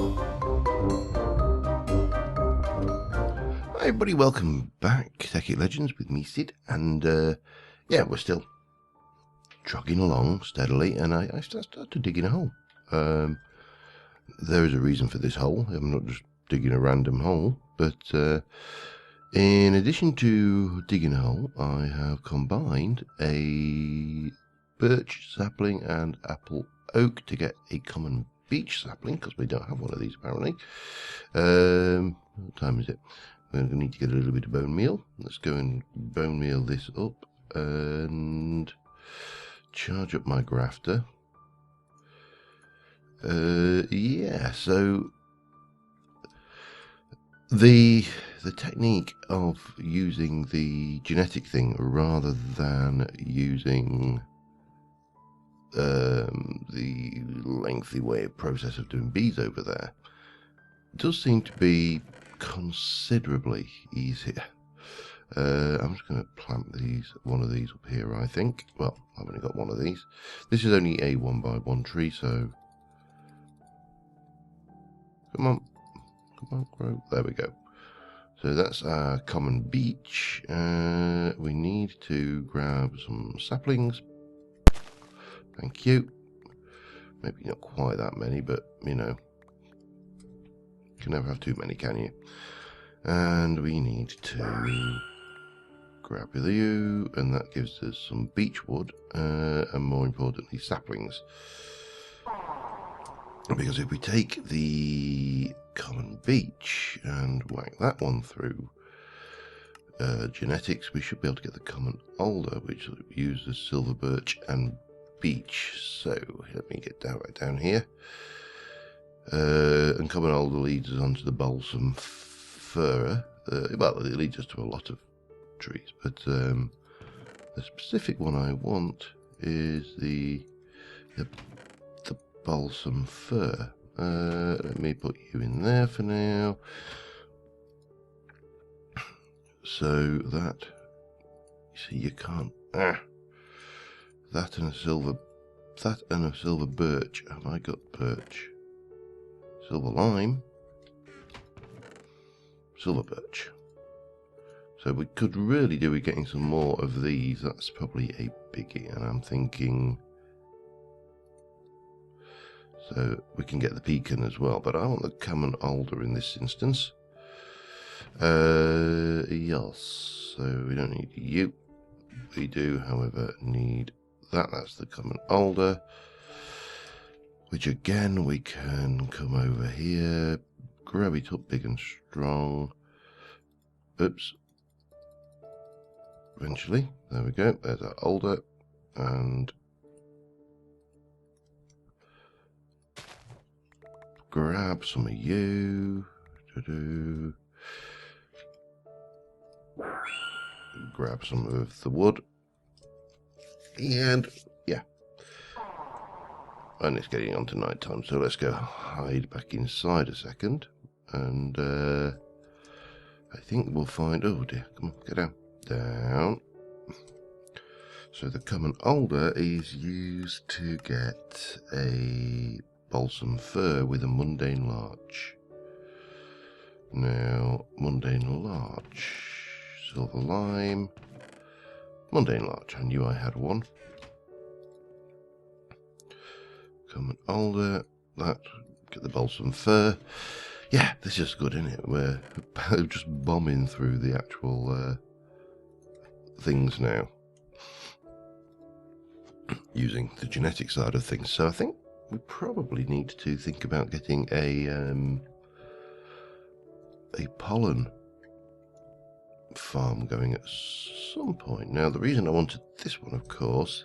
Hi everybody, welcome back, Tekkit Legends with me, Sid, and yeah, we're still trucking along steadily, and I started digging a hole. There is a reason for this hole. I'm not just digging a random hole, but in addition to digging a hole, I have combined a birch sapling and apple oak to get a common beech sapling, because we don't have one of these apparently. What time is it? We're going to need to get a little bit of bone meal. Let's go and bone meal this up and charge up my grafter. Yeah, so the technique of using the genetic thing rather than using the lengthy way of process of doing bees over there does seem to be considerably easier. I'm just going to plant one of these up here, I think. Well, I've only got one of these. This is only a 1x1 tree, so come on, grow. There we go. So that's our common beech. We need to grab some saplings. Thank you. Maybe not quite that many, but you know, you can never have too many, can you? And we need to grab you, and that gives us some beech wood, and more importantly, saplings. Because if we take the common beech and whack that one through genetics, we should be able to get the common alder, which uses silver birch and beech. So let me get right down here. And common alder leads us onto the balsam fir. Well, it leads us to a lot of trees, but the specific one I want is the balsam fir. Let me put you in there for now. So that, you see, you can't. That and a silver birch. Have I got birch? Silver lime. Silver birch. So we could really do with getting some more of these. That's probably a biggie, and I'm thinking. So we can get the pecan as well, but I want the common alder in this instance. Yes, so we don't need you. We do, however, need that. That's the common alder, which again we can come over here, grab it up big and strong. Oops. Eventually, there we go. There's our alder, and grab some of you. Grab some of the wood, and yeah, and it's getting on to night time, so let's go hide back inside a second, and I think we'll find, oh dear, come on, get down. So the common alder is used to get a balsam fir with a mundane larch. Now, mundane larch, silver lime, mundane larch. I knew I had one. Common alder, that, get the balsam fir. Yeah, this is good, isn't it? We're just bombing through the actual things now, using the genetic side of things. So I think we probably need to think about getting a pollen farm going at some point. Now, the reason I wanted this one, of course,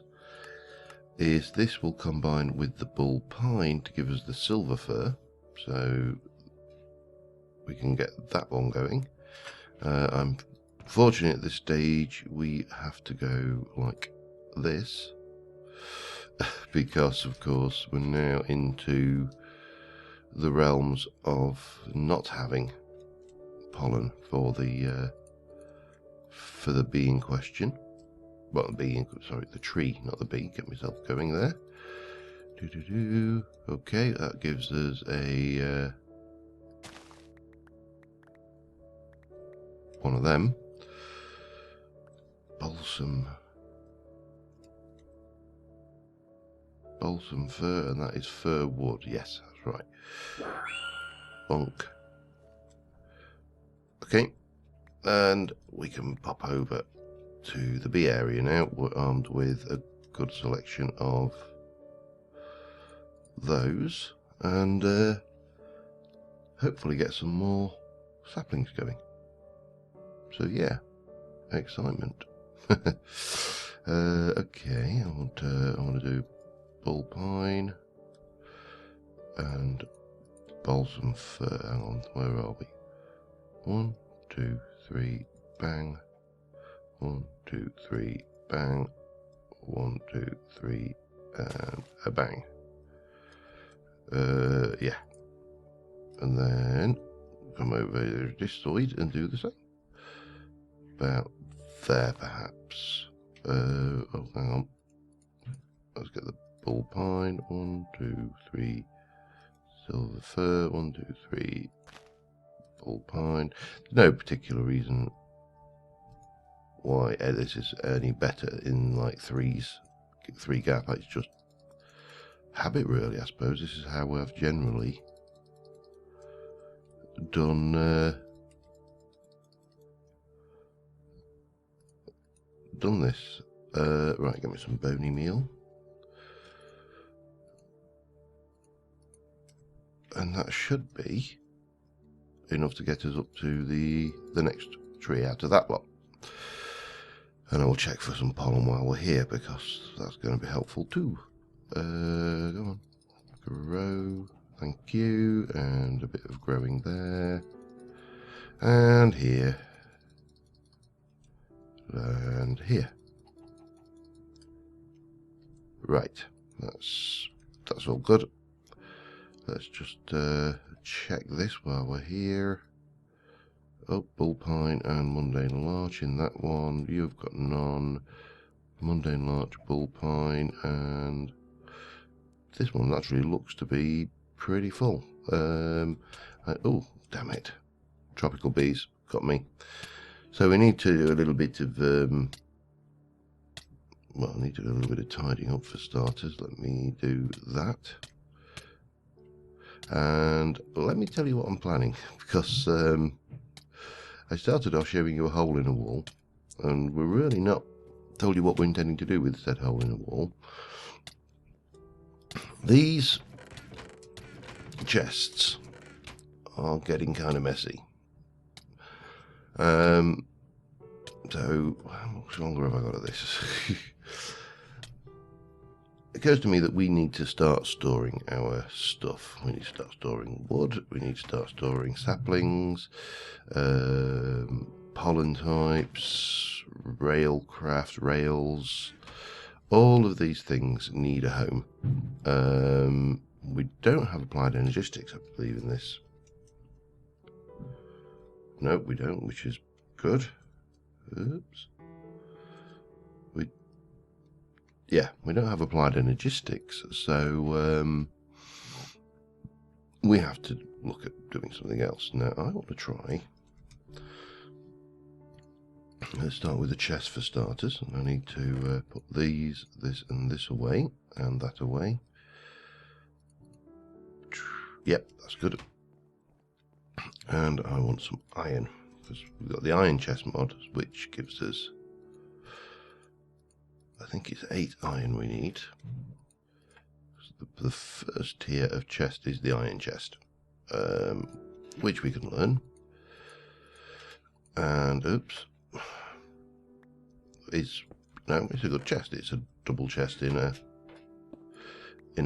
is this will combine with the bull pine to give us the silver fir, so we can get that one going. I'm fortunate at this stage we have to go like this, because of course we're now into the realms of not having pollen for the bee in question. Well, the tree, not the bee. Get myself going there. Okay, that gives us a one of them. Balsam fir, and that is fir wood. Yes, that's right. Bonk. Okay, and we can pop over to the bee area now. We're armed with a good selection of those, and hopefully get some more saplings going. So yeah, excitement. Okay, I want to do bull pine and balsam fir. Hang on, where are we? 1, 2, 3, bang. 1, 2, 3, bang. 1, 2, 3, and a bang. Yeah. And then come over this side and do the same. About there, perhaps. Oh, hang on. Let's get the bull pine. 1, 2, 3. Silver fir. 1, 2, 3. Bull pine. No particular reason why this is any better in like three gap. It's just habit, really. I suppose this is how I've generally done this. Right, get me some bony meal, and that should be enough to get us up to the next tree out of that lot. And I will check for some pollen while we're here, because that's going to be helpful too. Go on, grow, thank you, and a bit of growing there, and here, and here. Right, that's all good. Let's just check this while we're here. Oh, bull pine and mundane larch in that one. You've got none. Mundane larch, bull pine, and this one actually looks to be pretty full. Oh, damn it. Tropical bees got me. So we need to do a little bit of well, I need to do a little bit of tidying up for starters. Let me do that. And let me tell you what I'm planning, because I started off showing you a hole in a wall, and we're really not told you what we're intending to do with said hole in a wall. These chests are getting kind of messy. So how much longer have I got of this? It occurs to me that we need to start storing our stuff. We need to start storing wood, we need to start storing saplings, pollen types, railcraft, rails. All of these things need a home. We don't have applied energistics, I believe, in this. No, we don't, which is good. Oops. We don't have applied energistics, so we have to look at doing something else. Now, I want to try. Let's start with the chest for starters, and I need to put these, this, and this away, and that away. Yep, that's good. And I want some iron, because we've got the iron chest mod, which gives us, I think it's 8 iron we need. The first tier of chest is the iron chest, which we can learn. And oops, it's a good chest. It's a double chest in a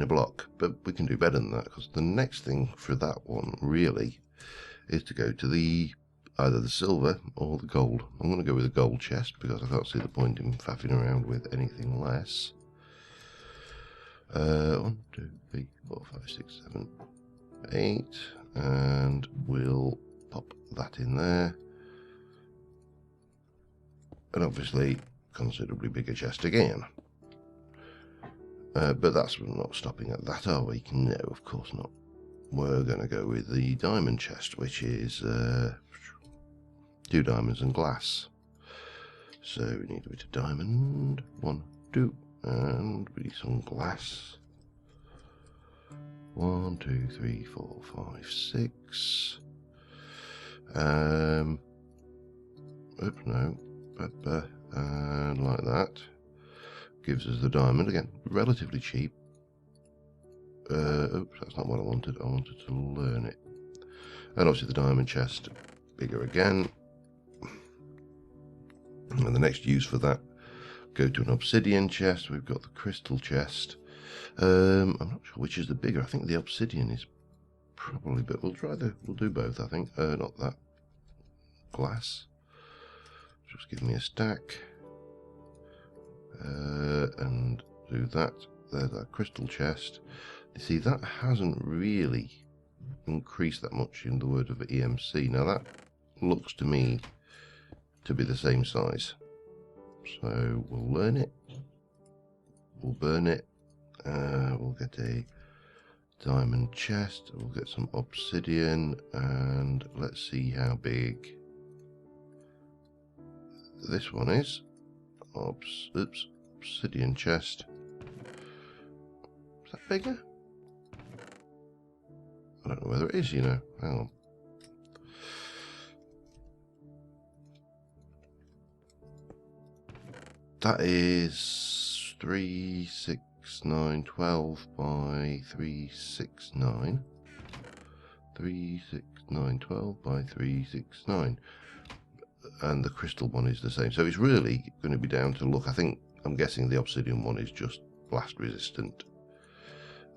block, but we can do better than that, because the next thing for that one really is to go to either the silver or the gold. I'm going to go with the gold chest, because I can't see the point in faffing around with anything less. 1, 2, 3, 4, 5, 6, 7, 8, and we'll pop that in there. And obviously considerably bigger chest again. But that's not stopping at that, are we? No, of course not. We're going to go with the diamond chest, which is 2 diamonds and glass. So we need a bit of diamond. 1, 2, and we need some glass. 1, 2, 3, 4, 5, 6. Oops, no. And like that. Gives us the diamond. Again, relatively cheap. Oops, that's not what I wanted. I wanted to learn it. And obviously the diamond chest, bigger again. And the next use for that, go to an obsidian chest. We've got the crystal chest. I'm not sure which is the bigger. I think the obsidian is probably, but we'll do both, I think. Not that. Glass. Just give me a stack. And do that. There's that crystal chest. You see, that hasn't really increased that much in the word of EMC. Now that looks to me to be the same size. So we'll learn it. We'll burn it. We'll get a diamond chest. We'll get some obsidian, and let's see how big this one is. Oops, obsidian chest. Is that bigger? I don't know whether it is, you know. Hang on. That is 3, 6, 9, 12 by 3, 6, 9. 3, 6, 9, 12 by 3, 6, 9. And the crystal one is the same. So it's really going to be down to look. I'm guessing the obsidian one is just blast resistant.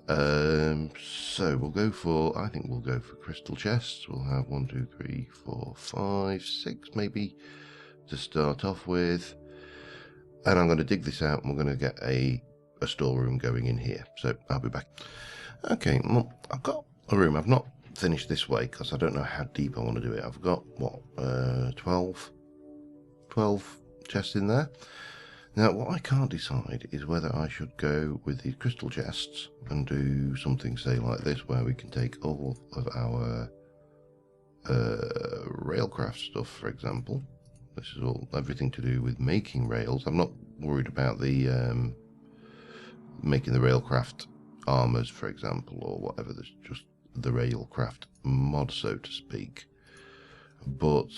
So we'll go for, I think we'll go for crystal chests. We'll have 1, 2, 3, 4, 5, 6 maybe to start off with. And I'm going to dig this out and we're going to get a storeroom going in here. So I'll be back. Okay, well, I've got a room. I've not finished this way because I don't know how deep I want to do it. I've got, what, 12 chests in there. Now, what I can't decide is whether I should go with the crystal chests and do something, say, like this, where we can take all of our Railcraft stuff, for example. This is all everything to do with making rails. I'm not worried about the making the Railcraft armors, for example, or whatever. There's just the Railcraft mod, so to speak. But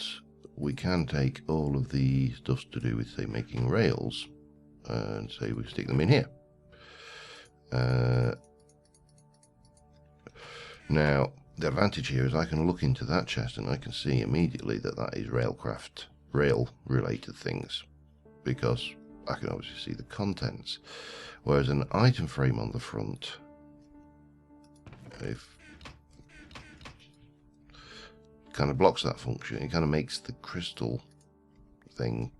we can take all of the stuff to do with, say, making rails, and say we stick them in here. Now, the advantage here is I can look into that chest and I can see immediately that that is Railcraft, rail-related things, because I can obviously see the contents. Whereas an item frame on the front, if kind of blocks that function, it kind of makes the crystal thing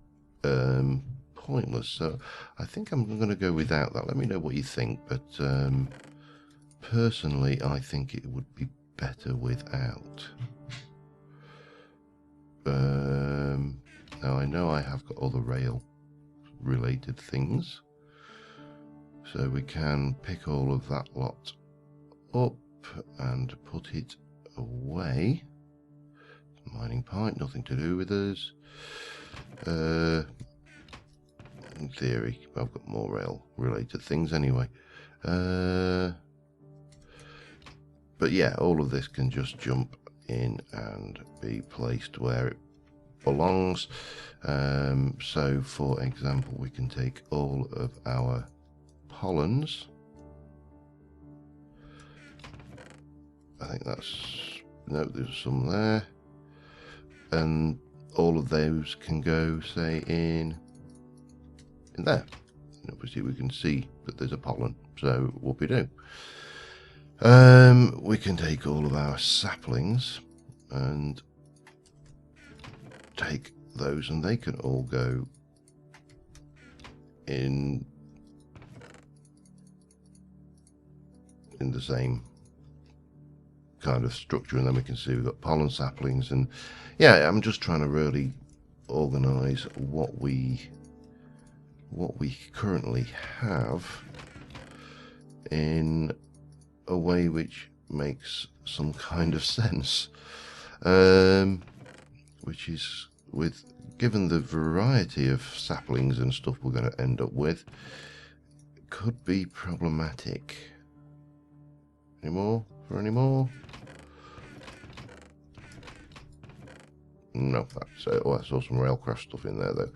pointless. So I think I'm going to go without that. Let me know what you think, but personally I think it would be better without. Now I know I have got other rail related things, so we can pick all of that lot up and put it away. Mining pipe, nothing to do with us. In theory, I've got more rail related things anyway. But yeah, all of this can just jump in and be placed where it belongs. So for example, we can take all of our pollens. I think that's, no, there's some there. And all of those can go, say, in there. And obviously we can see that there's a pollen, so whoopie-doo. We can take all of our saplings and take those, and they can all go in the same kind of structure, and then we can see we've got pollen saplings. And yeah, I'm just trying to really organize what we currently have in a way which makes some kind of sense, which is given the variety of saplings and stuff we're going to end up with, could be problematic. Any more? For any more? No, I saw some Railcraft stuff in there though.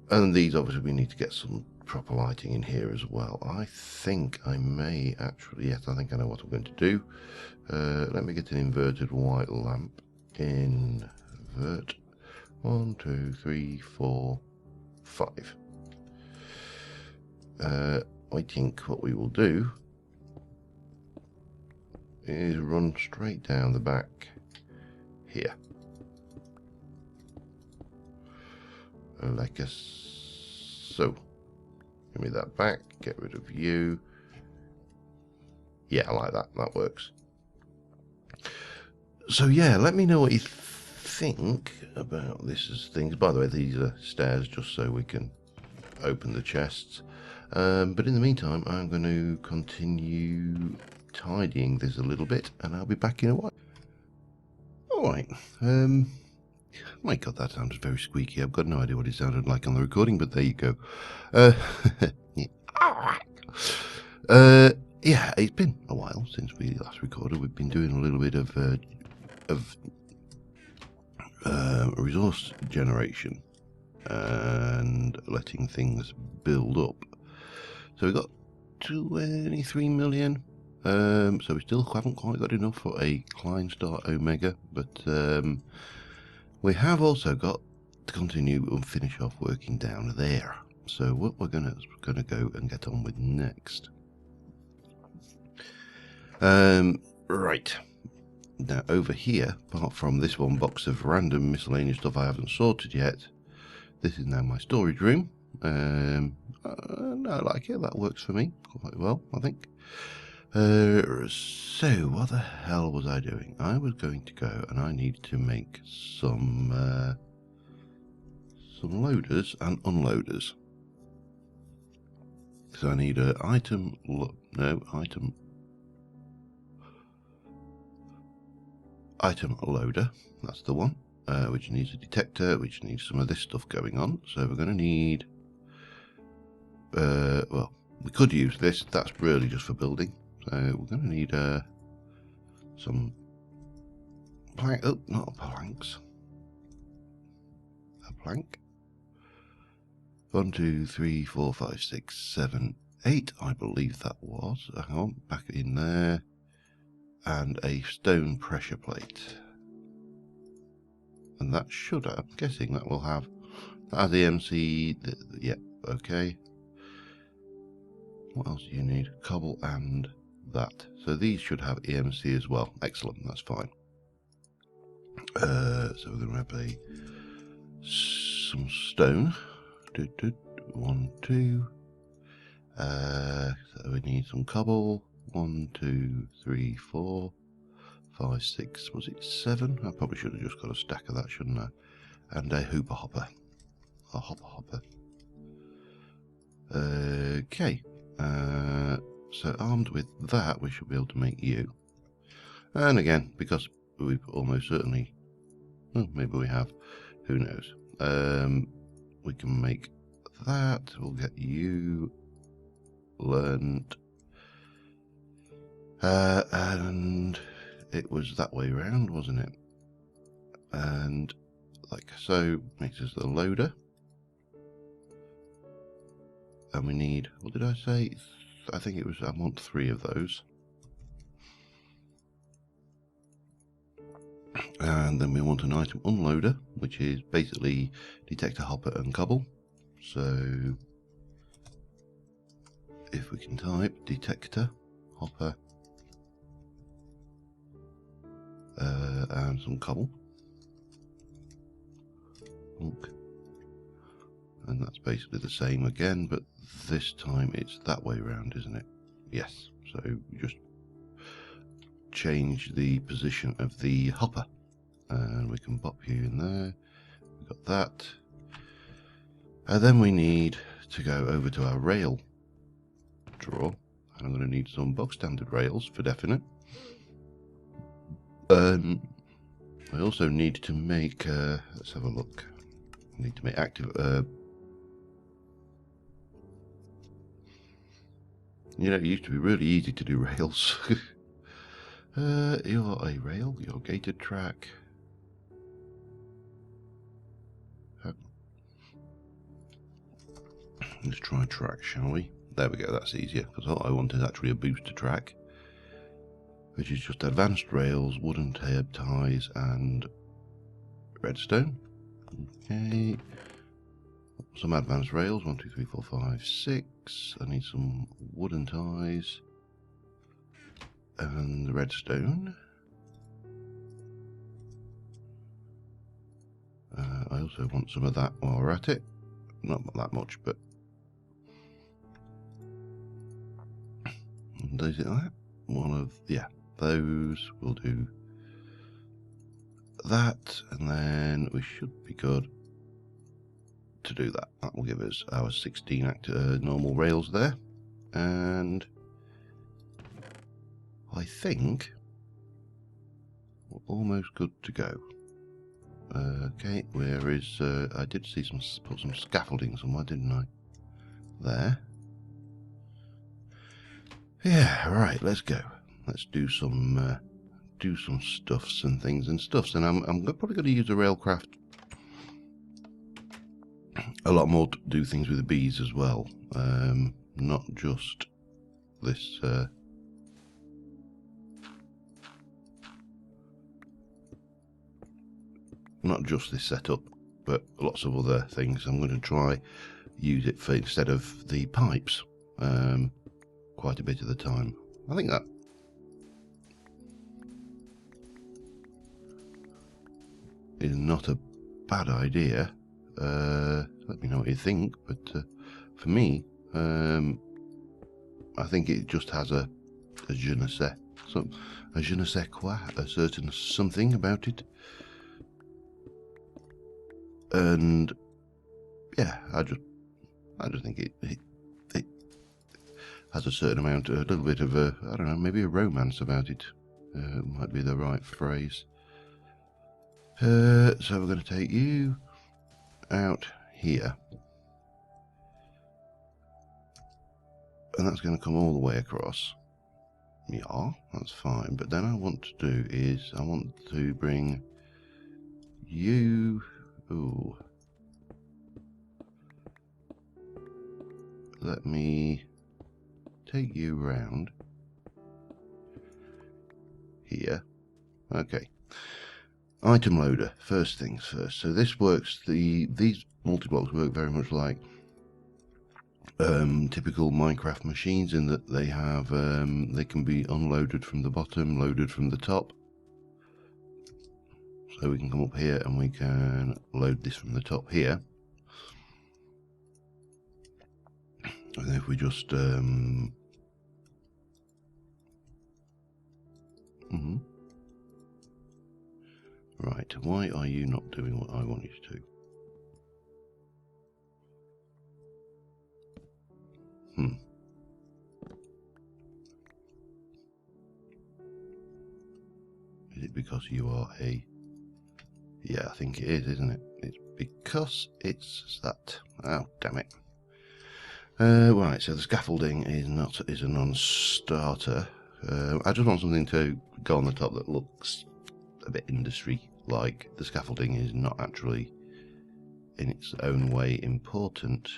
And these, obviously, we need to get some proper lighting in here as well. I think I may actually, yes, I think I know what I'm going to do. Let me get an inverted white lamp. Invert. 1, 2, 3, 4, 5. I think what we will do is run straight down the back here. Like so. Give me that back, get rid of you. Yeah, I like that, that works. So yeah, let me know what you think about this as things. By the way, these are stairs just so we can open the chests. But in the meantime, I'm going to continue tidying this a little bit, and I'll be back in a while. Alright, my god, that sounded very squeaky. I've got no idea what it sounded like on the recording, but there you go. Yeah, it's been a while since we last recorded. We've been doing a little bit of resource generation and letting things build up. So we've got 23 million. So we still haven't quite got enough for a Kleinstar Omega, but we have also got to continue and finish off working down there. So what we're gonna go and get on with next. Right. Now over here, apart from this one box of random miscellaneous stuff I haven't sorted yet, this is now my storage room. I like it. That works for me quite well, I think. So what the hell was I doing? I was going to go and I need to make some loaders and unloaders. So I need an item loader, that's the one, which needs a detector, which needs some of this stuff going on. So we're going to need, well, we could use this, that's really just for building. So we're going to need some plank, oh, not planks, a plank. 1, 2, 3, 4, 5, 6, 7, 8, I believe that was. Hang on, back in there. And a stone pressure plate. And that should, I'm guessing that will have, that has EMC, yeah, okay. What else do you need? Cobble and that. So these should have EMC as well. Excellent, that's fine. So we're going to grab some stone. 1, 2. So we need some cobble. 1, 2, 3, 4, 5, 6. Was it 7? I probably should have just got a stack of that, shouldn't I? And a hooper hopper. A hopper. Okay. So armed with that, we should be able to make you. And again, because we've almost certainly, well, maybe we have, who knows. We can make that. We'll get you learned. And it was that way around, wasn't it? And like so, makes us the loader. And we need, what did I say? I think it was, I want 3 of those. And then we want an item unloader, which is basically detector, hopper and cobble. So if we can type detector, hopper, and some cobble. And that's basically the same again, but this time it's that way around, isn't it? Yes. So just change the position of the hopper, and we can pop you in there. We've got that. And then we need to go over to our rail drawer, and I'm going to need some bog standard rails for definite. I also need to make, let's have a look. I need to make active, you know, it used to be really easy to do rails. You're a rail, you're gated track. Let's try track, shall we? There we go, that's easier, because all I want is actually a booster track, which is just advanced rails, wooden ties, and redstone. Okay. Some advanced rails, 1, 2, 3, 4, 5, 6. I need some wooden ties. And the redstone. I also want some of that while we're at it. Not that much, but... Is it that? One of... yeah, those will do that. And then we should be good to do that. That will give us our 16 normal rails there. And... I think we're almost good to go. Okay, where is... I did see put some scaffolding somewhere, didn't I? There. Yeah, right, let's go. Let's do some stuffs and things and stuffs. And I'm probably going to use the Railcraft a lot more to do things with the bees as well. Not just this... not just this setup, but lots of other things. I'm going to try use it for instead of the pipes quite a bit of the time. I think that is not a bad idea. Let me know what you think, but for me, I think it just has a je ne sais, a je ne sais quoi, a certain something about it. And yeah, I just think it has a certain amount, a little bit of a, I don't know, maybe a romance about it. Might be the right phrase. So we're going to take you out here. And that's going to come all the way across. Yeah, that's fine. But then I want to do is, I want to bring you... Ooh. Let me take you round here. Okay. Item loader, first things first. So this works, these multi-blocks work very much like typical Minecraft machines in that they have, they can be unloaded from the bottom, loaded from the top. So we can come up here and we can load this from the top here. And if we just right, why are you not doing what I want you to do? Is it because you are a... Yeah, I think it is, isn't it? It's because it's that. Oh, damn it. Right, so the scaffolding is a non-starter. I just want something to go on the top that looks a bit industry-like. The scaffolding is not actually, in its own way, important.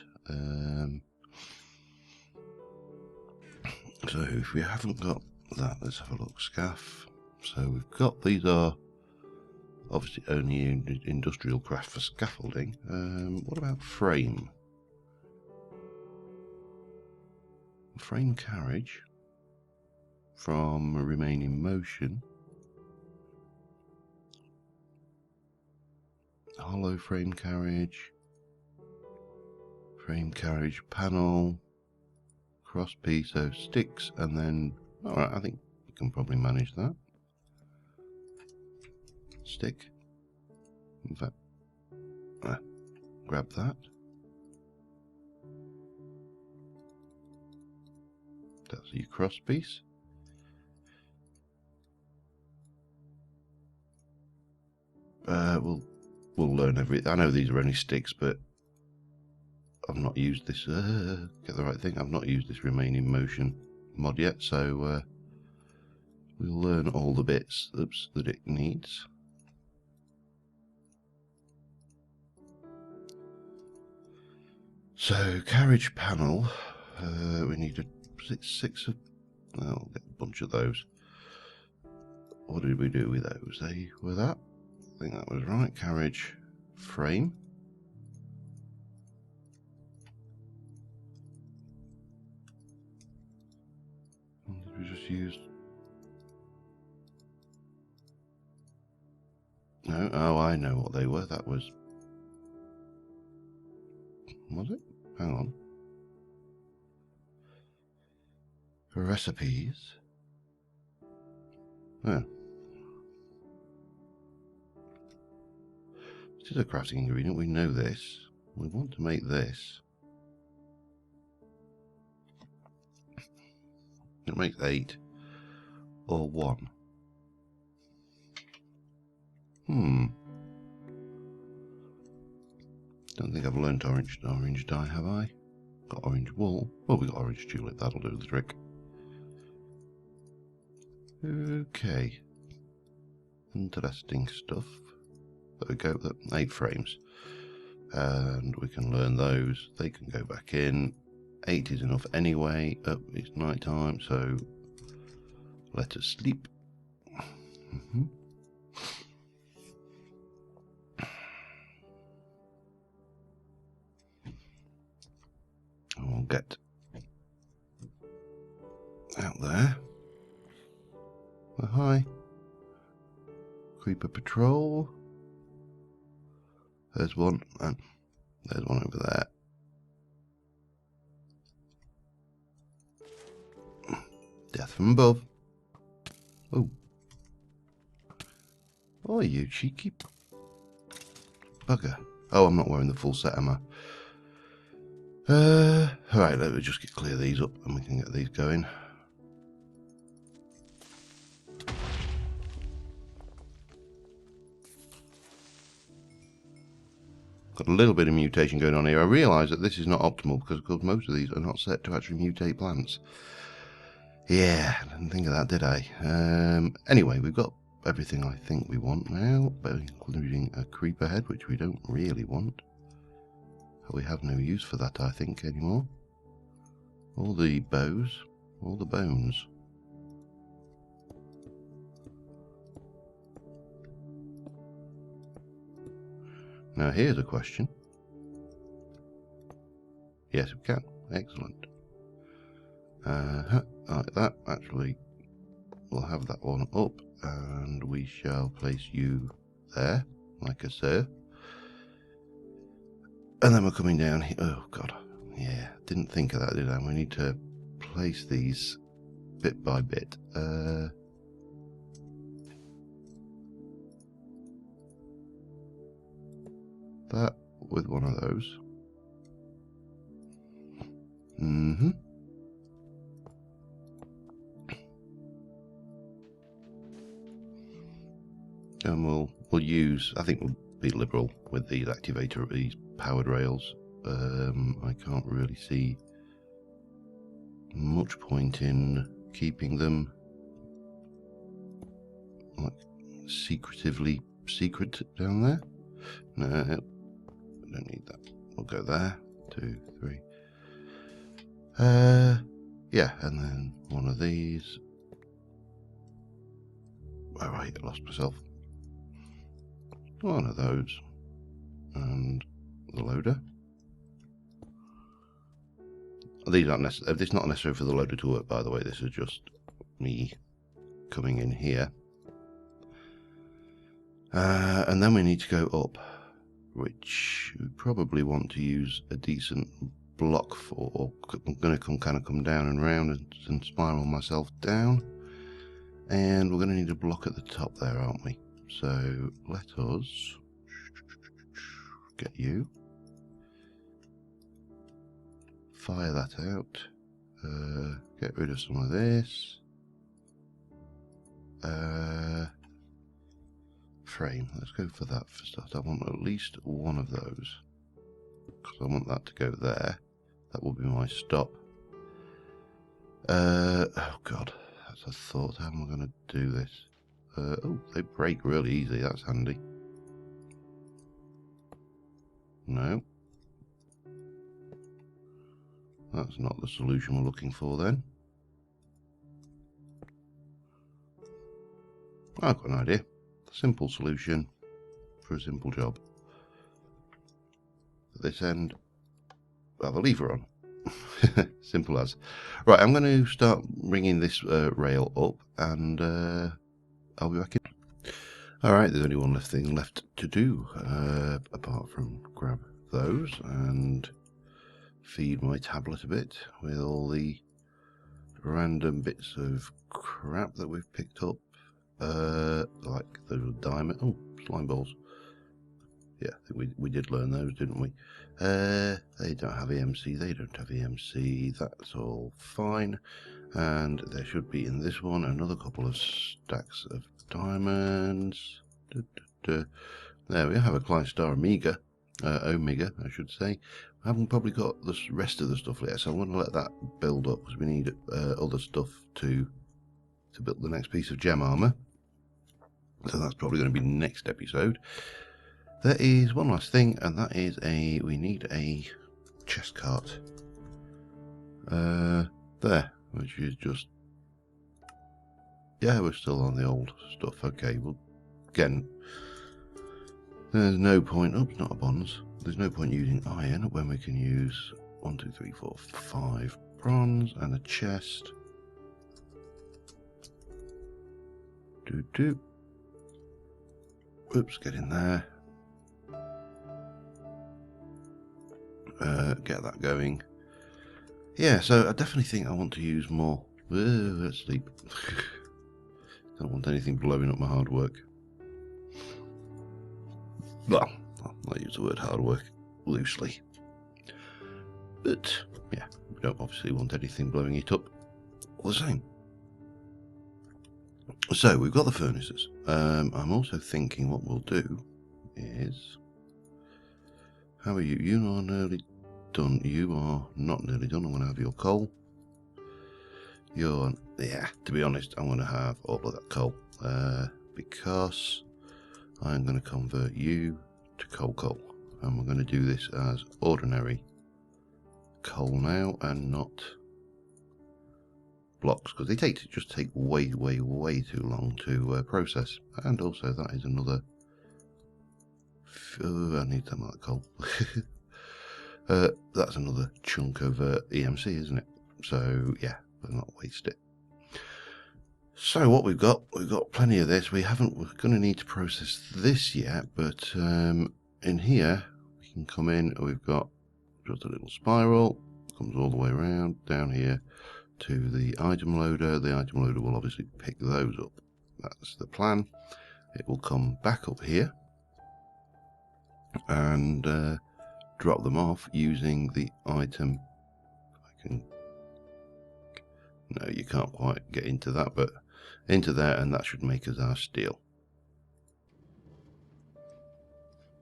So if we haven't got that, let's have a look. Scaff. So we've got, these are obviously only industrial craft for scaffolding. What about frame? Frame carriage from remain in motion. Hollow frame carriage panel, cross piece, so sticks, and then, alright, I think we can probably manage that. Stick. In fact, grab that. That's your cross piece. We'll learn everything. I know these are only sticks, but I've not used this. Get the right thing. I've not used this remain in motion mod yet, so we'll learn all the bits that it needs. So carriage panel. We need six of. I'll get a bunch of those. What did we do with those? They were that. I think that was right. Carriage frame. Did we just use? No. Oh, I know what they were. That was. Was it? Hang on. Recipes. Oh. This is a crafting ingredient. We know this. We want to make this. It makes 8 or 1. Don't think I've learnt orange dye, have I? Got orange wool. Oh, we got orange tulip. That'll do the trick. Okay. Interesting stuff. There we go. 8 frames. And we can learn those. They can go back in. 8 is enough anyway. It's night time, so let us sleep. We'll get out there. Oh, hi. Creeper patrol. There's one, and there's one over there. Death from above. Oh. Oh, you cheeky bugger. Oh, I'm not wearing the full set, am I? Alright, let me just clear these up and we can get these going. Got a little bit of mutation going on here. I realise that this is not optimal because of course most of these are not set to actually mutate plants. Yeah, I didn't think of that, did I? Anyway, we've got everything I think we want now, including a creeper head, which we don't really want. We have no use for that, I think, anymore. All the bows, all the bones. Now here's a question. Yes, we can. Excellent. Like that. Actually, we'll have that one up, and we shall place you there, like a sir. And then we're coming down here. Oh, God. Yeah, didn't think of that, did I? We need to place these bit by bit. That with one of those. And we'll use, I think we'll be liberal with these these powered rails. I can't really see much point in keeping them like secret down there. No, we don't need that. We'll go there. 2, 3. Yeah, and then one of these. Alright, I lost myself. One of those. And the loader. These aren't necessary. This is not necessary for the loader to work, by the way. This is just me coming in here. And then we need to go up, which we probably want to use a decent block for. Or I'm going to come down and round and spiral myself down. And we're going to need a block at the top there, aren't we? So let us get you. Fire that out. Get rid of some of this. frame. Let's go for that for start. I want at least one of those, because I want that to go there. That will be my stop. Oh god, that's a thought. How am I going to do this? Oh, they break really easy. That's handy. No. That's not the solution we're looking for then. I've got an idea. Simple solution for a simple job. At this end, have a lever on. Simple as. Right, I'm going to start bringing this rail up, and I'll be back in. Alright, there's only one thing left to do, apart from grab those and feed my tablet a bit with all the random bits of crap that we've picked up, like the diamond. Oh, slime balls. Yeah, I think we did learn those, didn't we? They don't have EMC, they don't have EMC, that's all fine. And there should be in this one another couple of stacks of diamonds. There we have a Klein Star Omega, I should say. I haven't probably got the rest of the stuff yet, so I'm going to let that build up, because we need other stuff to build the next piece of gem armor. So that's probably going to be next episode. There is one last thing, and that is we need a chest cart. There, which is just, yeah, we're still on the old stuff. Okay, well, again, there's no point, oh, it's not a bronze. There's no point using iron when we can use 1, 2, 3, 4, 5 bronze and a chest. Oops, get in there. Get that going. Yeah, so I definitely think I want to use more. Let's sleep. Don't want anything blowing up my hard work. Well, I use the word hard work loosely. But, yeah, we don't obviously want anything blowing it up all the same. So, we've got the furnaces. I'm also thinking what we'll do is... How are you? You are nearly done. You are not nearly done. I'm going to have your coal. Yeah, to be honest, I'm going to have all of that coal. Because I'm going to convert you to coal. And we're going to do this as ordinary coal now and not blocks, because they just take way too long to process. And also that is another... I need some of that coal. That's another chunk of EMC, isn't it? So yeah, we'll not waste it. So what we've got plenty of this. We're going to need to process this yet, but in here we can come in. We've got just a little spiral, comes all the way around down here to the item loader. The item loader will obviously pick those up. That's the plan. It will come back up here and drop them off using the item. No, you can't quite get into that, but into there, and that should make us our steel.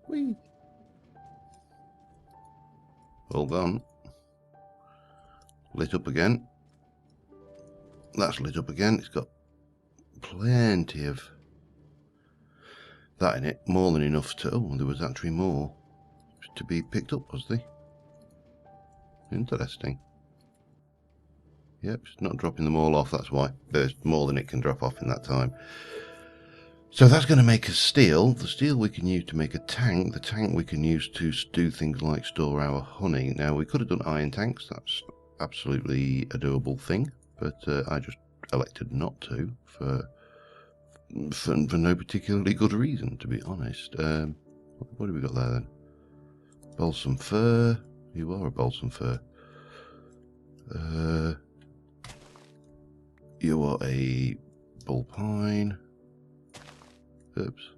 Whee! All gone. Lit up again. That's lit up again. It's got plenty of that in it, more than enough to... Oh, there was actually more to be picked up, was there? Interesting. Yep, it's not dropping them all off, that's why. There's more than it can drop off in that time. So that's going to make us steel. The steel we can use to make a tank. The tank we can use to do things like store our honey. Now, we could have done iron tanks. That's absolutely a doable thing. But I just elected not to for no particularly good reason, to be honest. What have we got there then? Balsam fir. You are a balsam fir. You are a bull pine. Oops.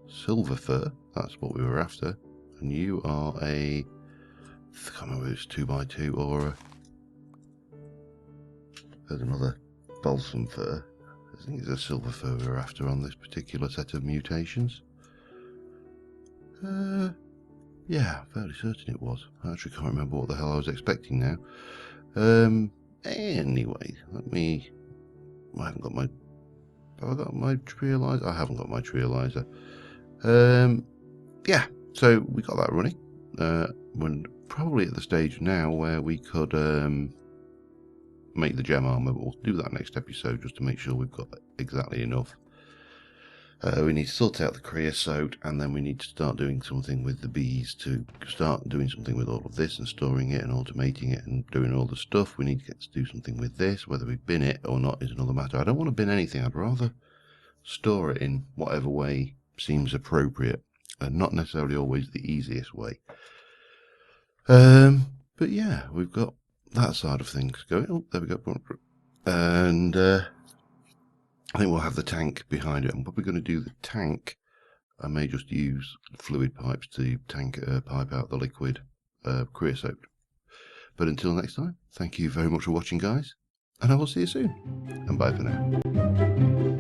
Silver fir. That's what we were after. And you are a... I can't remember if it's 2x2 or a... There's another balsam fir. I think it's a silver fur we're after on this particular set of mutations. Yeah, fairly certain it was. I actually can't remember what the hell I was expecting now. Anyway, let me... I haven't got my... Have I got my trializer? I haven't got my trializer. Yeah, so we got that running. We're probably at the stage now where we could make the gem armor, but we'll do that next episode just to make sure we've got exactly enough. We need to sort out the creosote, and then we need to start doing something with the bees to start doing something with all of this and storing it and automating it and doing all the stuff. We need to get to do something with this. Whether we bin it or not is another matter. I don't want to bin anything. I'd rather store it in whatever way seems appropriate and not necessarily always the easiest way. But yeah, we've got that side of things going. Oh, there we go. And I think we'll have the tank behind it. I'm probably going to do the tank. I may just use fluid pipes to pipe out the liquid creosote. But until next time, thank you very much for watching, guys, and I will see you soon. And bye for now.